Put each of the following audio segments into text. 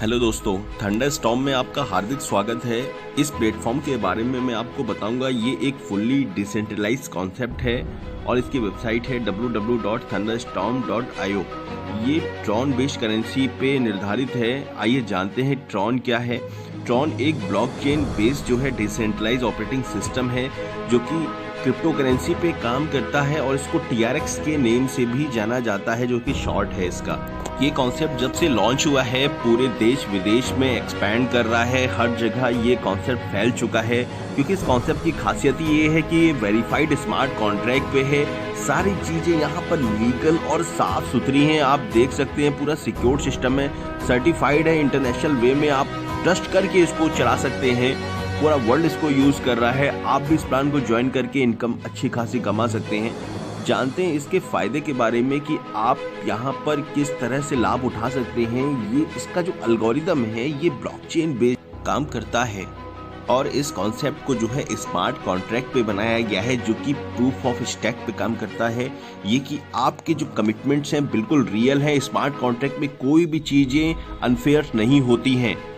Hello दोस्तों, thunder storm में आपका हार्दिक स्वागत है। इस प्लेटफॉर्म के बारे में मैं आपको बताऊंगा। ये एक फुल्ली डिसेंट्रलाइज्ड कॉन्सेप्ट है और इसकी वेबसाइट है www.thunderstorm.io। ये ट्रॉन बेस्ड करेंसी पे निर्धारित है। आइए जानते हैं ट्रॉन क्या है। ट्रॉन एक ब्लॉकचेन बेस्ड जो है डिसेंट्रलाइज्ड ऑपरेटिंग सिस्टम है जो कि क्रिप्टो करेंसी पे काम करता है और इसको TRX के नेम से भी जाना जाता है जो कि शॉर्ट है इसका। ये कॉन्सेप्ट जब से लॉन्च हुआ है पूरे देश विदेश में एक्सपैंड कर रहा है। हर जगह ये कॉन्सेप्ट फैल चुका है क्योंकि इस कॉन्सेप्ट की खासियत ये है कि ये वेरीफाइड स्मार्ट कॉन्ट्रैक्ट पे है। सारी चीज़ें यहाँ पर लीगल और साफ सुथरी हैं। आप देख सकते हैं पूरा सिक्योर सिस्टम है, सर्टिफाइड है इंटरनेशनल वे में। आप ट्रस्ट करके इसको चला सकते हैं। पूरा वर्ल्ड इसको यूज़ कर रहा है। आप भी इस प्लान को ज्वाइन करके इनकम अच्छी खासी कमा सकते हैं। जानते हैं इसके फ़ायदे के बारे में कि आप यहाँ पर किस तरह से लाभ उठा सकते हैं। ये इसका जो एल्गोरिदम है ये ब्लॉकचेन बेस्ड काम करता है और इस कॉन्सेप्ट को जो है स्मार्ट कॉन्ट्रैक्ट पे बनाया गया है जो कि प्रूफ ऑफ स्टैक पे काम करता है। ये कि आपके जो कमिटमेंट्स हैं बिल्कुल रियल हैं। स्मार्ट कॉन्ट्रैक्ट में कोई भी चीज़ें अनफेयर नहीं होती हैं।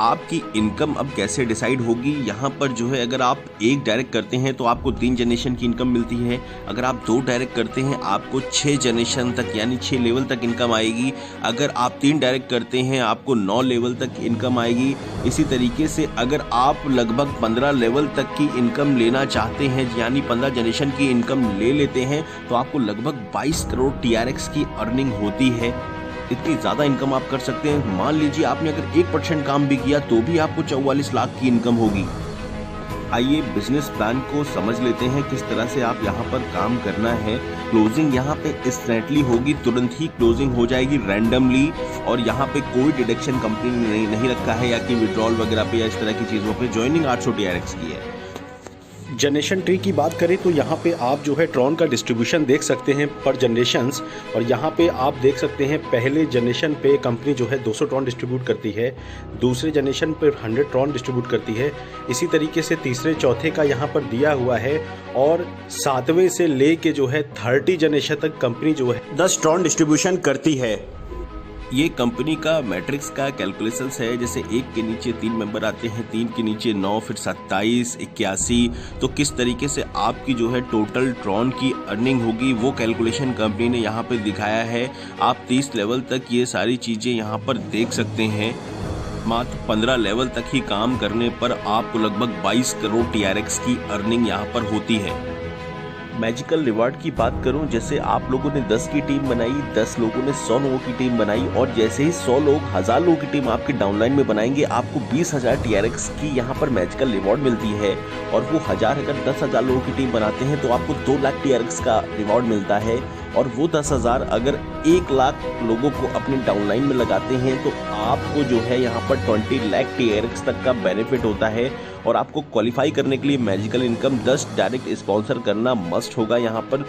आपकी इनकम अब कैसे डिसाइड होगी, यहाँ पर जो है अगर आप एक डायरेक्ट करते हैं तो आपको 3 जनरेशन की इनकम मिलती है। अगर आप 2 डायरेक्ट करते हैं आपको 6 जनरेशन तक यानी 6 लेवल तक इनकम आएगी। अगर आप 3 डायरेक्ट करते हैं आपको 9 लेवल तक इनकम आएगी। इसी तरीके से अगर आप लगभग 15 लेवल तक की इनकम लेना चाहते हैं यानी 15 जनरेशन की इनकम ले लेते हैं तो आपको लगभग 22 करोड़ TRX की अर्निंग होती है। इतनी ज़्यादा इनकम आप कर सकते हैं। मान लीजिए आपने अगर 1% काम भी किया तो भी आपको 44 लाख की इनकम होगी। आइए बिजनेस प्लान को समझ लेते हैं किस तरह से आप यहाँ पर काम करना है। क्लोजिंग यहाँ पे इंस्टेंटली होगी, तुरंत ही क्लोजिंग हो जाएगी रैंडमली। और यहाँ पे कोई डिडक्शन कंपनी ने नहीं रखा है या कि विड्रॉल वगैरह पे या इस तरह की चीज़ों पे। ज्वाइनिंग 800 TRX की है। जनरेशन ट्री की बात करें तो यहाँ पे आप जो है ट्रॉन का डिस्ट्रीब्यूशन देख सकते हैं पर जनरेशन्स। और यहाँ पे आप देख सकते हैं पहले जनरेशन पे कंपनी जो है 200 ट्रॉन डिस्ट्रीब्यूट करती है, दूसरे जनरेशन पे 100 ट्रॉन डिस्ट्रीब्यूट करती है। इसी तरीके से तीसरे चौथे का यहाँ पर दिया हुआ है और 7वें से ले के जो है 30 जनरेशन तक कंपनी जो है 10 ट्रॉन डिस्ट्रीब्यूशन करती है। ये कंपनी का मैट्रिक्स का कैलकुलेशंस है। जैसे 1 के नीचे 3 मेंबर आते हैं, 3 के नीचे 9, फिर 27, 81। तो किस तरीके से आपकी जो है टोटल ट्रॉन की अर्निंग होगी वो कैलकुलेशन कंपनी ने यहाँ पे दिखाया है। आप 30 लेवल तक ये सारी चीज़ें यहाँ पर देख सकते हैं। मात्र 15 लेवल तक ही काम करने पर आपको लगभग 22 करोड़ TRX की अर्निंग यहाँ पर होती है। मैजिकल रिवार्ड की बात करूं, जैसे आप लोगों ने 10 की टीम बनाई, 10 लोगों ने 100 लोगों की टीम बनाई और जैसे ही 100 लोग 1000 लोगों की टीम आपकी डाउनलाइन में बनाएंगे आपको 20,000 TRX की यहाँ पर मैजिकल रिवॉर्ड मिलती है। और वो 1000 अगर 10,000 लोगों की टीम बनाते हैं तो आपको 2 लाख TRX का रिवॉर्ड मिलता है। और वो 10,000 अगर 1 लाख लोगों को अपनी डाउनलाइन में लगाते हैं तो आपको जो है यहाँ पर 20 लाख TRX तक का बेनिफिट होता है। और आपको क्वालिफाई करने के लिए मैजिकल इनकम 10 डायरेक्ट स्पॉन्सर करना मस्ट होगा यहाँ पर।